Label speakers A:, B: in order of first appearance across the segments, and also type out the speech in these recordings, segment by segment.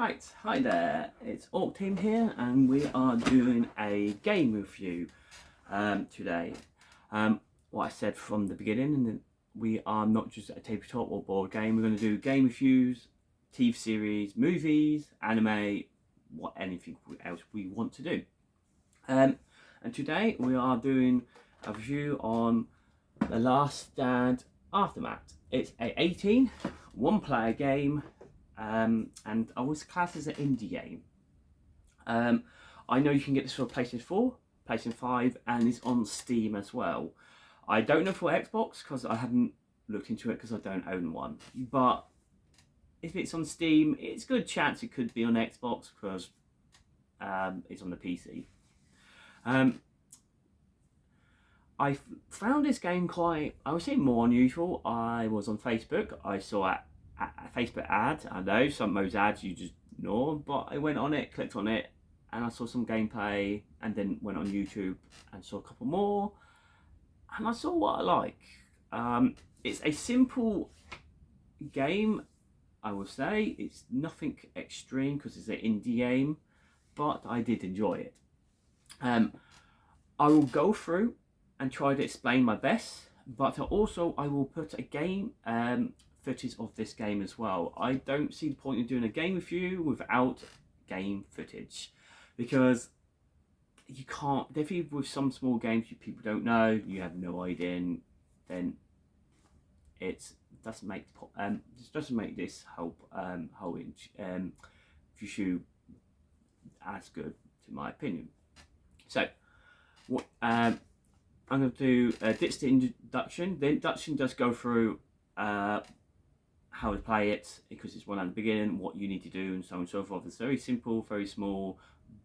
A: Right, hi there, it's Orc Team here, and we are doing a game review today. What I said from the beginning, we are not just a tabletop or board game. We're going to do game reviews, TV series, movies, anime, anything else we want to do. And today we are doing a review on The Last Stand Aftermath. It's a 18 one-player game. And I was classed as an indie game. I know you can get this for PlayStation 4, PlayStation 5, and it's on Steam as well. I don't know for Xbox because I haven't looked into it because I don't own one. But if it's on Steam, it's a good chance it could be on Xbox because it's on the PC. I found this game quite, I would say, more unusual. I was on Facebook. I saw a Facebook ad. I know some of those ads you just ignore, but I went on it, clicked on it, and I saw some gameplay, and then went on YouTube and saw a couple more, and I saw what I like. It's a simple game, I will say. It's nothing extreme because it's an indie game, but I did enjoy it. I will go through and try to explain my best, but also I will put a game footage of this game as well. I don't see the point in doing a game review without game footage, because you can't, definitely with some small games people don't know, you have no idea, and then it doesn't make this whole review as good, to my opinion. So what I'm going to do ditch the introduction. The introduction does go through how to play it, because it's one at the beginning, what you need to do, and so on and so forth. It's very simple, very small,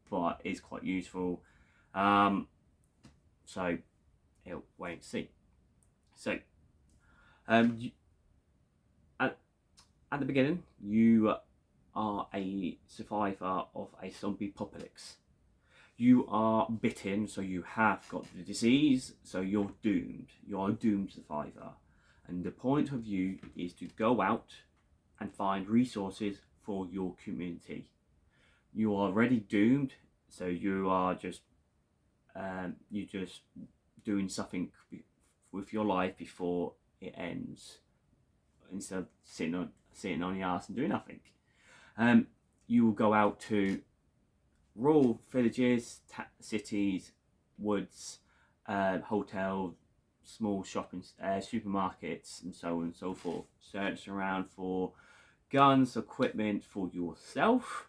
A: but is quite useful. So it'll wait and see. So at the beginning, you are a survivor of a zombie apocalypse. You are bitten, so you have got the disease, so you're doomed. You are a doomed survivor. And the point of you is to go out and find resources for your community. You are already doomed, so you are just you're just doing something with your life before it ends, instead of sitting on your ass and doing nothing. You will go out to rural villages, cities, woods, hotels, small shopping supermarkets, and so on and so forth. Search around for guns, equipment for yourself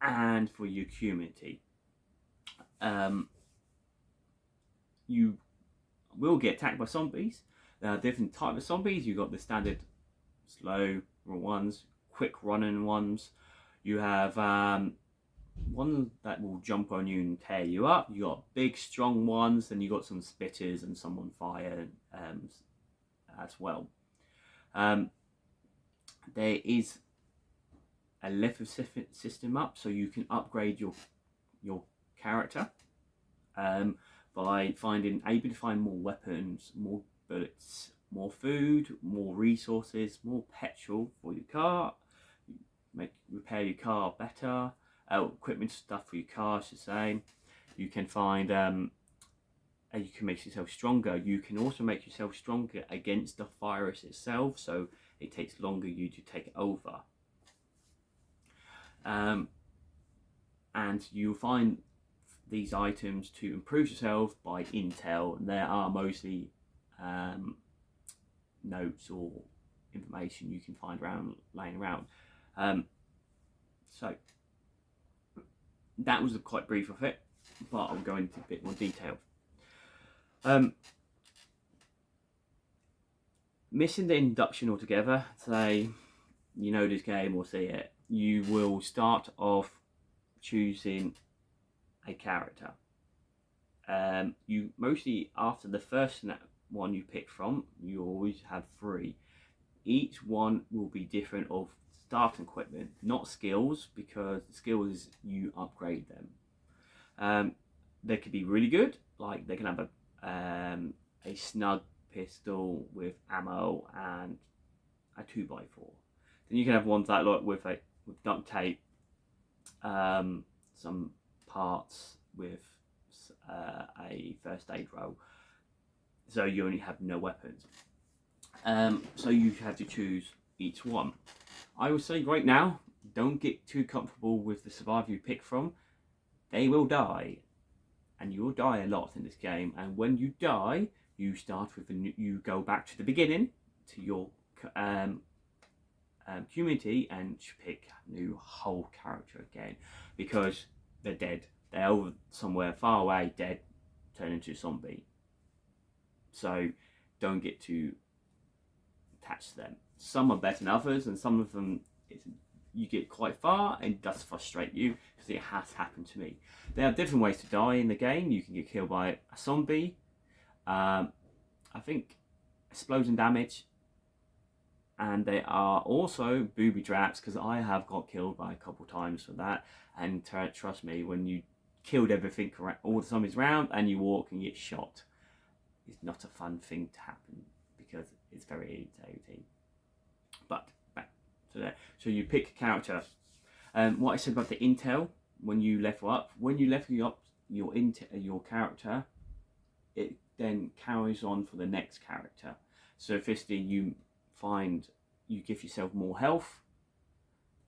A: and for your community. You will get attacked by zombies. There are different types of zombies. You've got the standard slow ones, quick running ones. You have one that will jump on you and tear you up. You got big strong ones, and you got some spitters and some on fire as well. There is a level system up, so you can upgrade your character by able to find more weapons, more bullets, more food, more resources, more petrol for your car, repair your car better. Equipment stuff for your car, I should say. You can find, you can make yourself stronger. You can also make yourself stronger against the virus itself, so it takes longer you to take it over. And you'll find these items to improve yourself by intel. There are mostly notes or information you can find laying around. So that was quite brief of it, but I'll go into a bit more detail. Missing the introduction altogether, say you know this game or see it, you will start off choosing a character. You mostly, after the first one you pick from, you always have 3. Each one will be different of starting equipment, not skills, because skills you upgrade them. They could be really good, like they can have a snug pistol with ammo and a 2x4. Then you can have ones that look with with duct tape, some parts with a first aid roll, so you only have no weapons. So you have to choose each one. I would say right now, don't get too comfortable with the survivor you pick from. They will die, and you will die a lot in this game. And when you die, you start with you go back to the beginning, to your community, and pick a new whole character again, because they're dead. They're over somewhere far away, dead, turn into a zombie. So don't get too attached to them. Some are better than others, and some of them you get quite far and it does frustrate you, because it has happened to me. There are different ways to die in the game. You can get killed by a zombie, I think explosion damage, and there are also booby traps, because I have got killed by a couple times for that. And trust me, when you killed everything, all the zombies around, and you walk and get shot, it's not a fun thing to happen, because it's very irritating. But back to that. So you pick a character. What I said about the intel, when you level up your character, it then carries on for the next character. So firstly, you give yourself more health,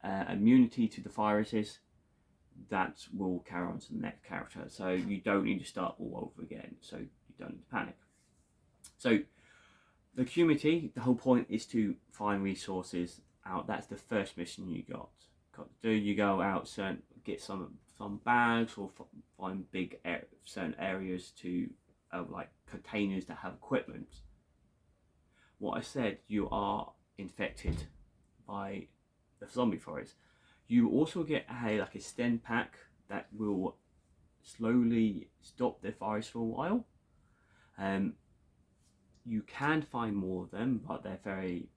A: immunity to the viruses. That will carry on to the next character. So you don't need to start all over again. So you don't need to panic. So the community, the whole point is to find resources out. That's the first mission you got to do. You go out, get some bags, or find big certain areas to like containers that have equipment. What I said, you are infected by the zombie virus. You also get like a stem pack that will slowly stop the virus for a while. You can find more of them, but they're very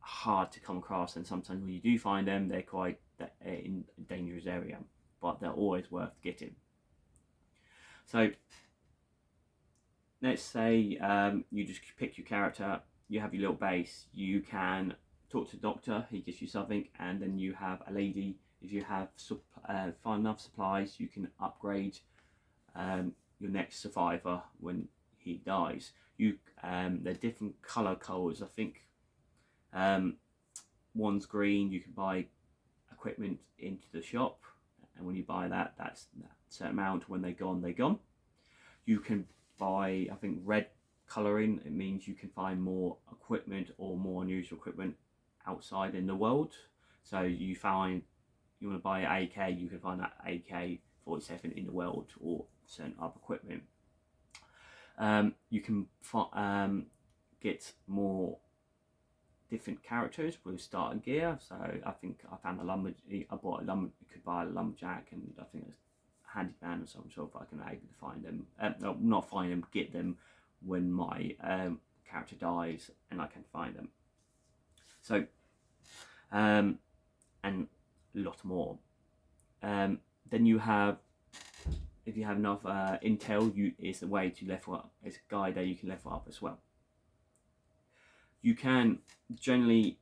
A: hard to come across, and sometimes when you do find them, they're quite in a dangerous area, but they're always worth getting. So let's say you just pick your character, you have your little base, you can talk to the doctor, he gives you something, and then you have a lady. If you have find enough supplies, you can upgrade your next survivor when he dies. They're different colour codes. I think one's green. You can buy equipment into the shop, and when you buy that, that's that certain amount. When they're gone, they're gone. You can buy, I think, red colouring. It means you can find more equipment or more unusual equipment outside in the world. So you want to buy an AK, you can find that AK-47 in the world, or certain other equipment. You can get more different characters with starter gear. So I think I found you could buy a lumberjack, and I think it's a handyman or something, so if I can able to find them, not find them, get them when my character dies, and I can find them. So, and a lot more. Then you have, if you have enough intel, is a way to level up. It's a guide that you can level up as well. You can generally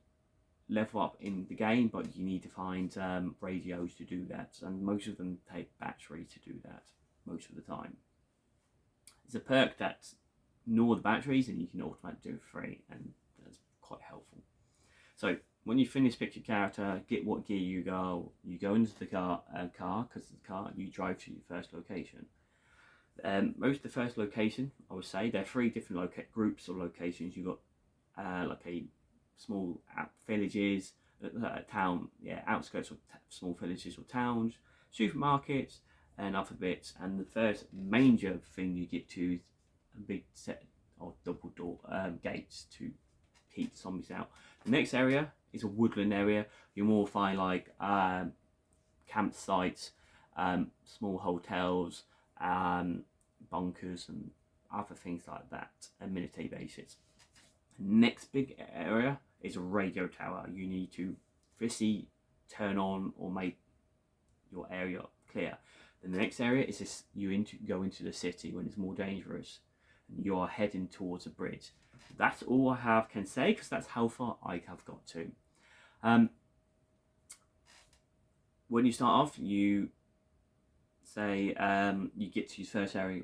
A: level up in the game, but you need to find radios to do that, and most of them take battery to do that most of the time. There's a perk that ignore the batteries, and you can automatically do it for free, and that's quite helpful. So when you finish pick your character, get what gear you go into the car, because the car you drive to your first location. Most of the first location, I would say, there are 3 different groups of locations. You've got like a small villages, town, outskirts of small villages or towns, supermarkets, and other bits. And the first major thing you get to is a big set of double door gates to keep the zombies out. The next area is a woodland area. You more find like campsites, small hotels, bunkers, and other things like that, and military bases. Next big area is a radio tower. You need to firstly turn on or make your area clear. Then the next area is this: go into the city when it's more dangerous, and you are heading towards a bridge. That's all I can say, because that's how far I have got to. when you start off, you say you get to your first area,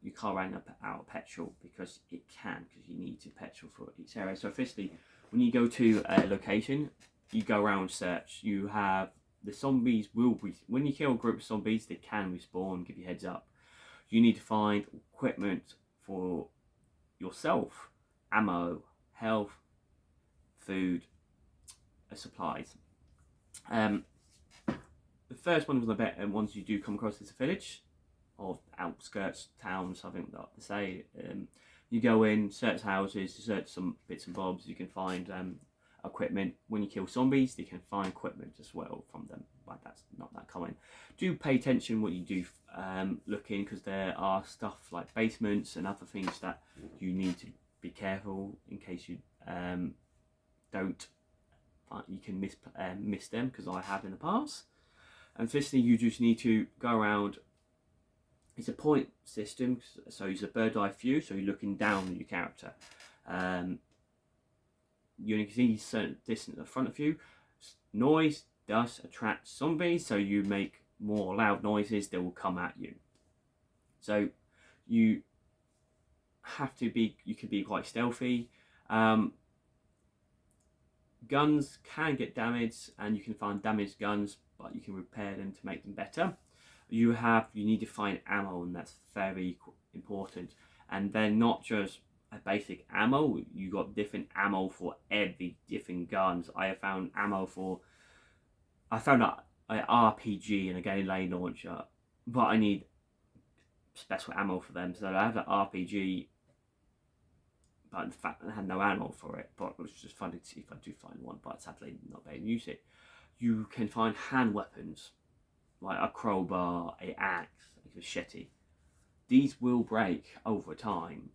A: your car ran out of petrol, because it can, because you need to petrol for each area. So officially, when you go to a location, you go around search. You have the zombies will be, when you kill a group of zombies, they can respawn. Give you heads up. You need to find equipment for yourself, ammo, health, food, supplies. The first one was the better ones you do come across is a village or outskirts town, something like to say. You go in, search houses, search some bits and bobs. You can find equipment. When you kill zombies, you can find equipment as well from them, but that's not that common. Do pay attention what you do, look in, because there are stuff like basements and other things that you need to be careful in case you don't. You can miss them, because I have in the past. And fifthly, you just need to go around. It's a point system, so it's a bird's eye view, so you're looking down at your character. You can see certain distance in front of you. Noise does attract zombies, so you make more loud noises, they will come at you. So you have to be, you can be quite stealthy. Guns can get damaged, and you can find damaged guns, but you can repair them to make them better. You need to find ammo, and that's very important. And then not just a basic ammo, you got different ammo for every different guns. I found an RPG and a grenade launcher, but I need special ammo for them. So I have an RPG, but in fact I had no ammo for it, but it was just fun to see if I do find one, but sadly not being able to use it. You can find hand weapons, like a crowbar, an axe, a machete. These will break over time.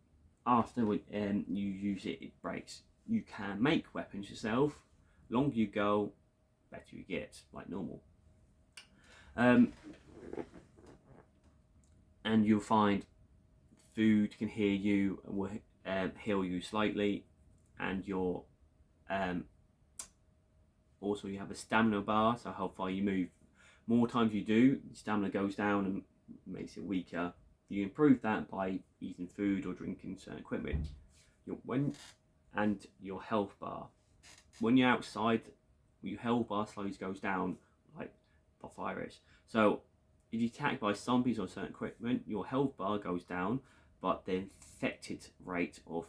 A: After you use it, it breaks. You can make weapons yourself. Longer you go, better you get, like normal. And you'll find food can heal you, will heal you slightly, and your also you have a stamina bar, so how far you move. More times you do, stamina goes down and makes it weaker. You improve that by eating food or drinking certain equipment. And your health bar. When you're outside, your health bar slowly goes down, like the virus. So if you're attacked by zombies or certain equipment, your health bar goes down, but the infected rate of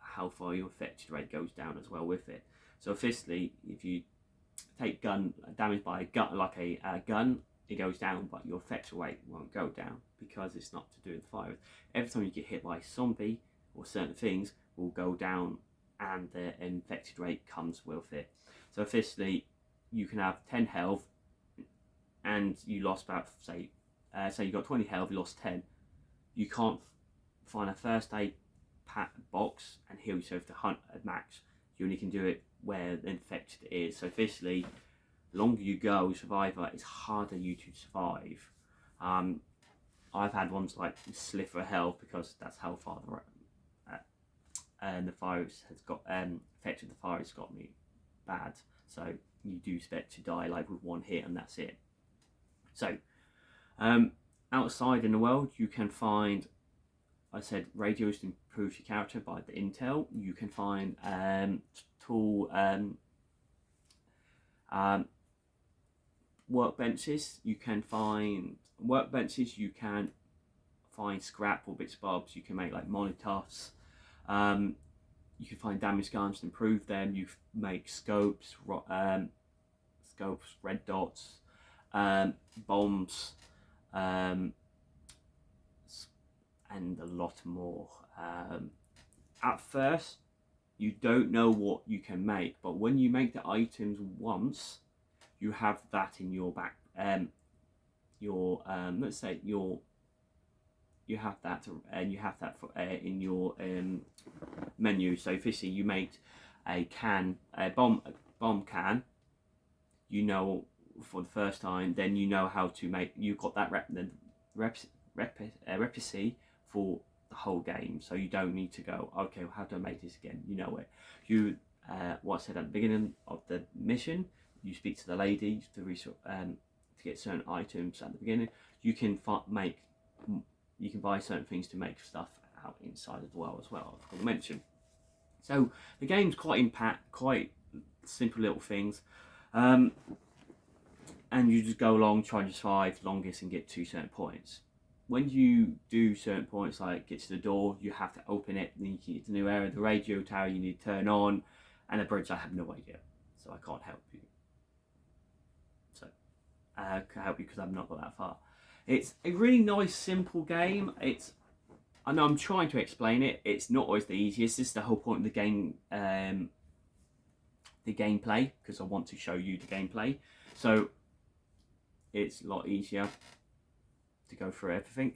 A: how far your infected rate goes down as well with it. So firstly, if you take damage by a gun, like a gun, it goes down, but your infection rate won't go down, because it's not to do with the virus. Every time you get hit by a zombie or certain things will go down, and the infected rate comes with it. So firstly, you can have 10 health, and you lost about, say you got 20 health, you lost 10. You can't find a first aid box and heal yourself to hunt at max. You only can do it where the infected is. So officially, the longer you go, survivor, it's harder you to survive. I've had ones like sliver of health, because that's how far the virus has got infected. The virus got me bad, so you do expect to die like with one hit, and that's it. So outside in the world, you can find, I said, radios to improve your character by the intel. You can find tool workbenches. You can find scrap or bits and bobs. You can make like molotovs. You can find damaged guns to improve them. You make scopes, red dots, bombs, and a lot more. At first, you don't know what you can make, but when you make the items once, you have that in your back. Let's say you have that, and you have that in your menu. So firstly, you make a bomb can. You know for the first time, then you know how to make. You've got that recipe for the whole game, so you don't need to go, okay, well, how do I make this again? You know it. What I said at the beginning of the mission, you speak to the lady to to get certain items at the beginning. You can buy certain things to make stuff out inside as well, I forgot to mention. So the game's quite quite simple little things. And you just go along trying to survive longest and get to certain points. When you do certain points, like get to the door, you have to open it, then you can get to the new area, the radio tower you need to turn on, and the bridge I have no idea, so I can't help you. So I can't help you because I've not got that far. It's a really nice, simple game. I know I'm trying to explain it. It's not always the easiest. This is the whole point of the game, the gameplay, because I want to show you the gameplay. So it's a lot easier to go through everything.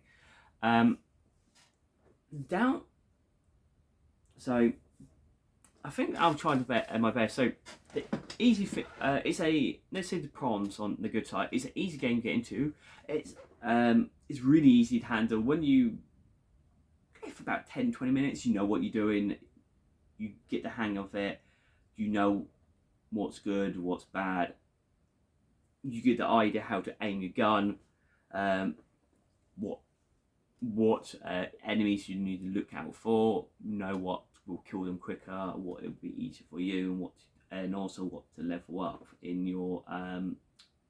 A: So I think I'll try my best. So the easy fit. It's let's say the prawns on the good side. It's an easy game to get into. It's really easy to handle. When you play for about 10-20 minutes, you know what you're doing. You get the hang of it. You know what's good, what's bad. You get the idea how to aim your gun. What enemies you need to look out for. Know what will kill them quicker. What it will be easier for you, and also what to level up in your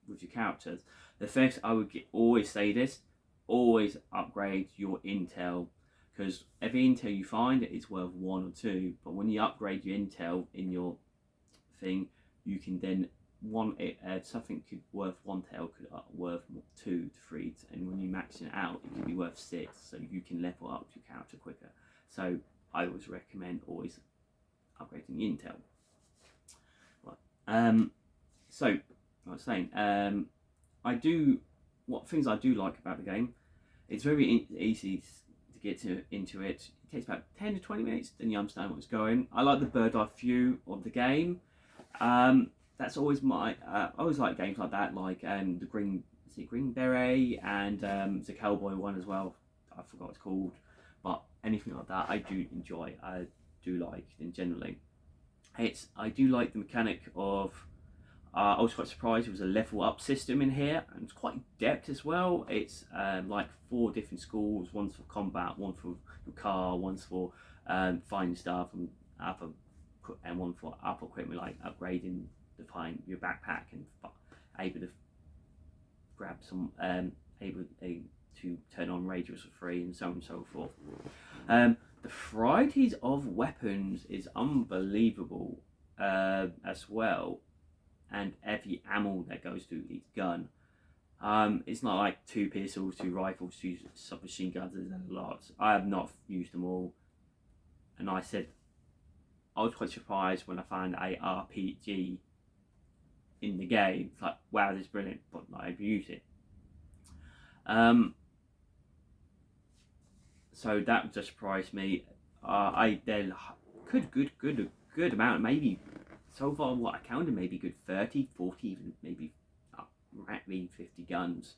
A: with your characters. The first, I would always say this: always upgrade your intel, because every intel you find is worth 1 or 2. But when you upgrade your intel in your thing, you can then something could worth 1 tail could worth 2 to 3, and when you max it out, it can be worth 6. So you can level up your character quicker. So I always recommend always upgrading your intel. Right. So I was saying, what things I do like about the game. It's very easy to get into it. It takes about 10 to 20 minutes, then you understand what's going. I like the bird eye view of the game. That's always I always like games like that, like the Green Beret and the Cowboy one as well. I forgot what it's called, but anything like that I do enjoy. I do like in generally. I do like the mechanic of. I was quite surprised there was a level up system in here, and it's quite depth as well. It's like 4 different schools. One's for combat, one for your car, one's for finding stuff, and one for up equipment like upgrading to find your backpack and able to grab some able to turn on radios for free and so on and so forth. The varieties of weapons is unbelievable as well, and every ammo that goes to each gun. It's not like 2 pistols, 2 rifles, 2 submachine guns. There's a lot. I have not used them all, and I was quite surprised when I found a RPG in the game. It's like, wow, this is brilliant, but not able to use it. So that just surprised me. There could good amount, maybe so far what I counted, maybe good 30, 40, even maybe 50 guns.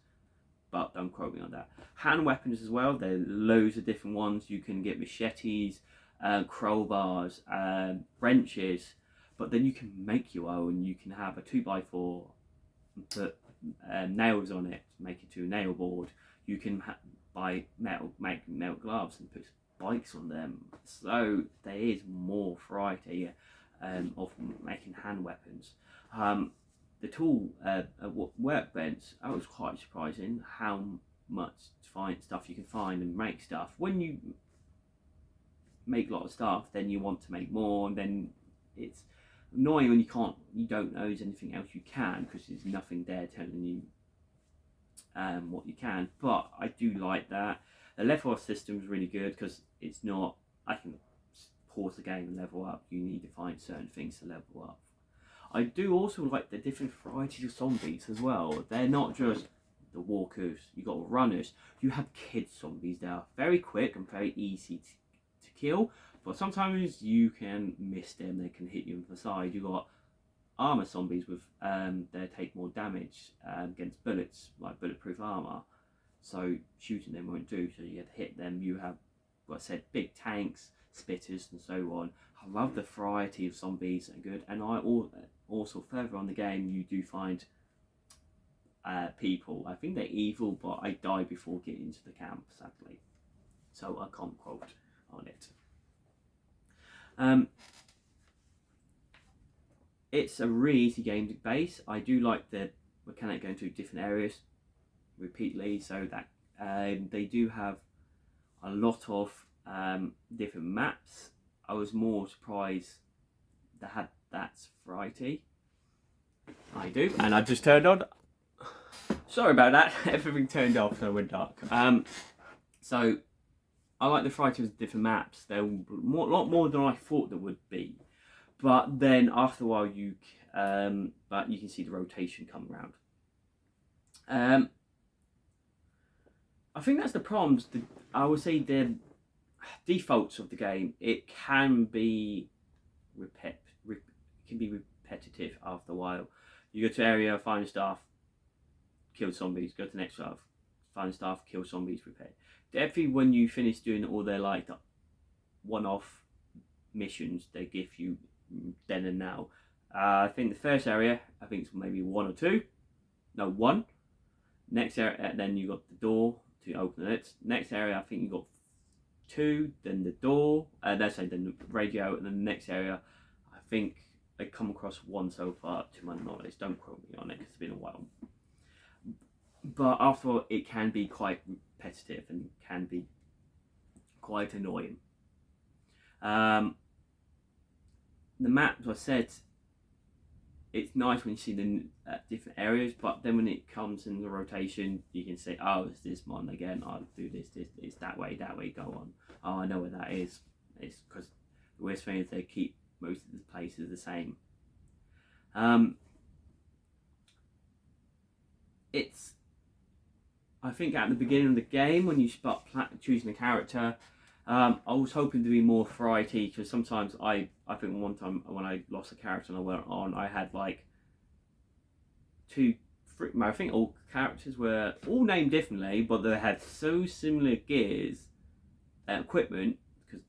A: But don't quote me on that. Hand weapons as well. There are loads of different ones. You can get machetes, crowbars, wrenches, but then you can make your own. You can have a 2x4 and put nails on it to make it to a nail board. You can make metal gloves and put spikes on them. So there is more variety of making hand weapons. The tool workbench, I was quite surprising how much stuff you can find and make stuff. When you make a lot of stuff, then you want to make more, and then it's annoying when you don't know there's anything else you can, because there's nothing there telling you what you can. But I do like that. The level up system is really good, because it's not, I can pause the game and level up. You need to find certain things to level up. I do also like the different varieties of zombies as well. They're not just the walkers, you got runners, you have kid zombies. They are very quick and very easy to kill, but sometimes you can miss them. They can hit you on the side. You got armor zombies with they take more damage against bullets, like bulletproof armor, so shooting them won't do, so you have to hit them. You have, like I said, big tanks, spitters and so on. I love the variety of zombies, and good. And I also further on the game, you do find people. I think they're evil, but I died before getting into the camp, sadly. So I can't quote on it. It's a really easy game to base. I do like the mechanic going to different areas repeatedly, so that they do have a lot of different maps. I was more surprised they had that variety. I do, and I just turned on. Sorry about that. Everything turned off, so it went dark. So I like the variety of different maps. They're a lot more than I thought there would be. But then after a while, but you can see the rotation come around. I think that's the problems. I would say the defaults of the game. It can be repetitive after a while. You go to area, find stuff, kill zombies. Go to the next stuff, find stuff, kill zombies. Repeat. Definitely, when you finish doing all their like one-off missions, they give you then and now. I think the first area, I think it's maybe one. Next area, then you got the door to open it. Next area, I think you got 2, then the door, then the radio, and then the next area, I think I come across 1 so far to my knowledge. Don't quote me on it, 'cause it's been a while. But after all, it can be quite repetitive and can be quite annoying. The maps, I said, it's nice when you see the different areas, but then when it comes in the rotation, you can say, oh, it's this one again, I'll do this, it's that way, go on. Oh, I know where that is. It's because the worst thing is they keep most of the places the same. I think at the beginning of the game, when you start choosing a character, I was hoping to be more variety, because sometimes I think one time when I lost a character and I went on, I had like I think all characters were all named differently, but they had so similar gears and equipment, because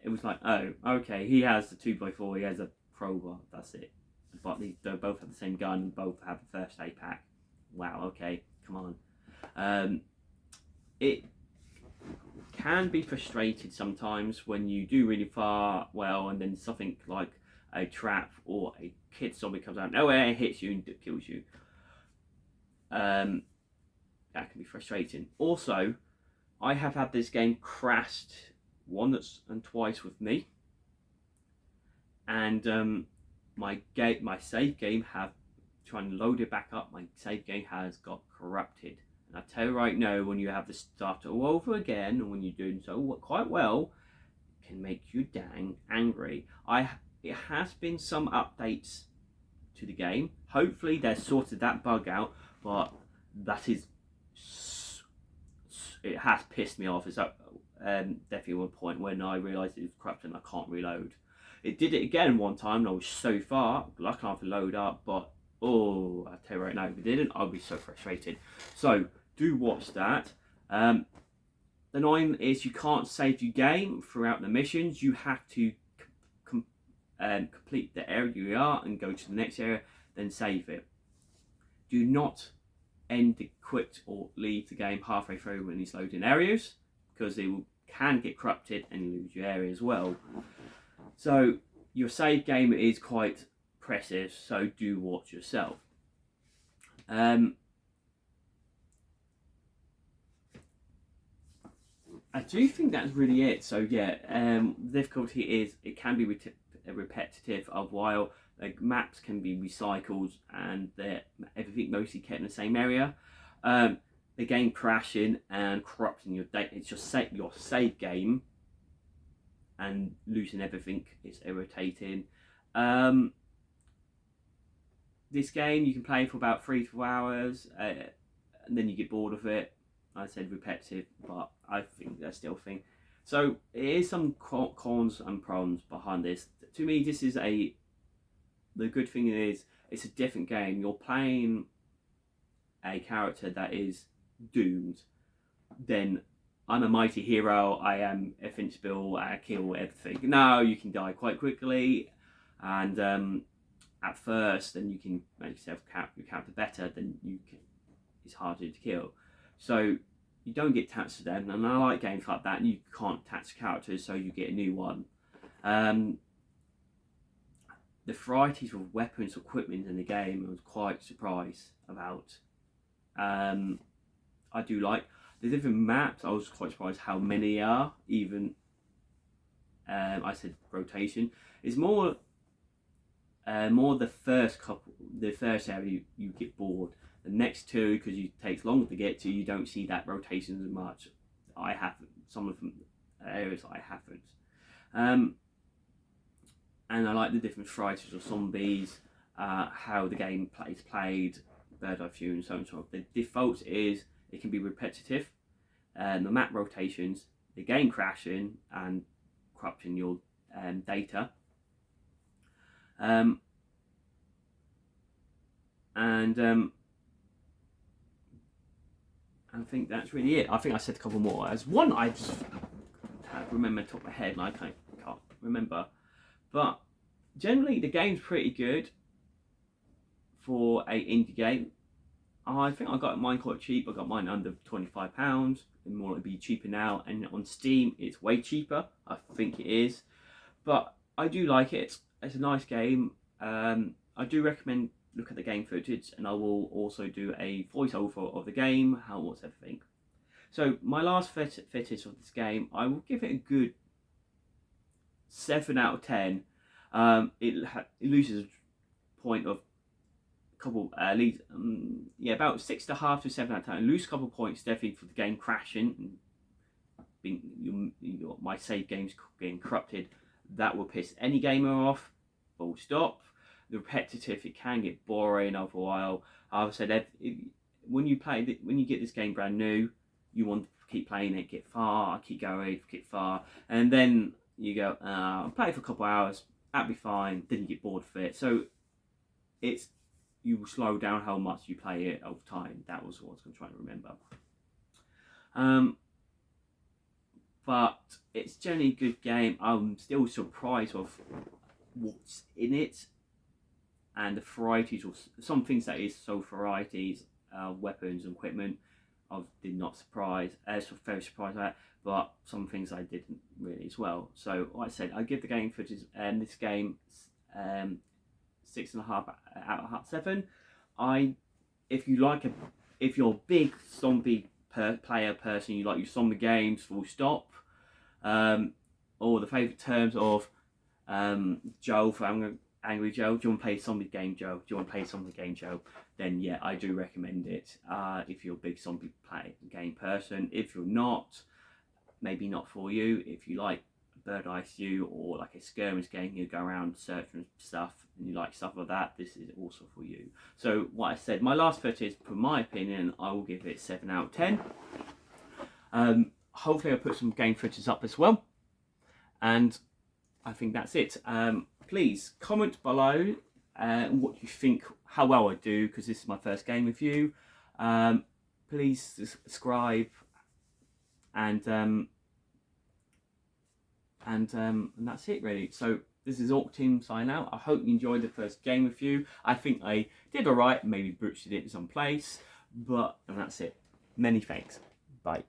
A: it was like, oh, okay, he has the 2x4, he has a crowbar, that's it. But they both have the same gun and both have a first aid pack. Wow, okay, come on. It can be frustrated sometimes when you do really far well and then something like a trap or a kid zombie comes out of nowhere and hits you and kills you. That can be frustrating. Also, I have had this game crashed once and twice with me, and my save game trying to load it back up. My save game has got corrupted. And I tell you right now, when you have to start all over again, and when you're doing so quite well, it can make you dang angry. It has been some updates to the game. Hopefully they've sorted that bug out, but it has pissed me off. It's definitely one point when I realised it was corrupted and I can't reload. It did it again one time and I was so far, I can't load up, but oh, I tell you right now, if it didn't, I'd be so frustrated. So do watch that. The annoying is you can't save your game throughout the missions. You have to complete the area you are and go to the next area, then save it. Do not quit or leave the game halfway through when it's loading areas, because it can get corrupted and you lose your area as well. So your save game is quite precious, so do watch yourself. I do think that's really it. So yeah, the difficulty is it can be repetitive of while like maps can be recycled and everything mostly kept in the same area. The game crashing and corrupting your data. It's just your save game and losing everything. It's irritating. This game you can play for about 3 to 4 hours, and then you get bored of it. I said repetitive, but I think that's still a thing. So it is some cons and pros behind this. To me, this is the good thing is it's a different game. You're playing a character that is doomed. Then I'm a mighty hero. I am invincible. I kill everything. No, you can die quite quickly, and at first, then you can make yourself your character better. Then you can is harder to kill. So you don't get attached to them, and I like games like that. And you can't attach characters, so you get a new one. The varieties of weapons, equipment in the game, I was quite surprised about. I do like the different maps. I was quite surprised how many are. Even I said rotation. It's more the first area you get bored. The next two, because it takes longer to get to, you don't see that rotation as much. I haven't. Some of them areas I haven't. And I like the different varieties of zombies, how the game is played, bird eye view, and so on and so on. The default is it can be repetitive, the map rotations, the game crashing and corrupting your data. I think that's really it. I think I said a couple more. As one I just remember top of my head, and I can't remember. But generally, the game's pretty good for a indie game. I think I got mine quite cheap. I got mine under £25. It more likely be cheaper now. And on Steam, it's way cheaper. I think it is. But I do like it. It's a nice game. I do recommend look at the game footage, and I will also do a voiceover of the game, what's everything. So my last fetish of this game, I will give it a good 7 out of 10. It loses a point of a couple, about 6.5 to 7 out of 10. It loses a couple of points definitely for the game crashing, and my save games getting corrupted. That will piss any gamer off. Full stop. The repetitive, it can get boring after a while. I've said when you get this game brand new, you want to keep playing it, get far, keep going, get far, and then you go, I'll play it for a couple of hours, that'll be fine. Then you get bored of it. So you will slow down how much you play it over time. That was what I was trying to remember. But it's generally a good game. I'm still surprised of what's in it. And the varieties, or some things that is so varieties, weapons and equipment, I did not very surprised at, but some things I didn't really as well. So like I said, I give the game footage and this game 6.5 out of 7. If you're a big zombie player person, you like your zombie games, full stop, or the favourite terms of Joe from Angry Joe, do you want to play a zombie game, Joe? Do you want to play a zombie game, Joe? Then yeah, I do recommend it. If you're a big zombie game person. If you're not, maybe not for you. If you like bird eye view or like a skirmish game, you go around searching stuff and you like stuff like that, this is also for you. So what I said, my last footage, for my opinion, I will give it 7 out of 10. Hopefully I'll put some game footage up as well. And I think that's it. Please comment below what you think, how well I do, because this is my first game with you. Please subscribe, and that's it really. So this is Orc Team sign out. I hope you enjoyed the first game with you. I think I did alright, maybe butchered it in some place, but that's it. Many thanks. Bye.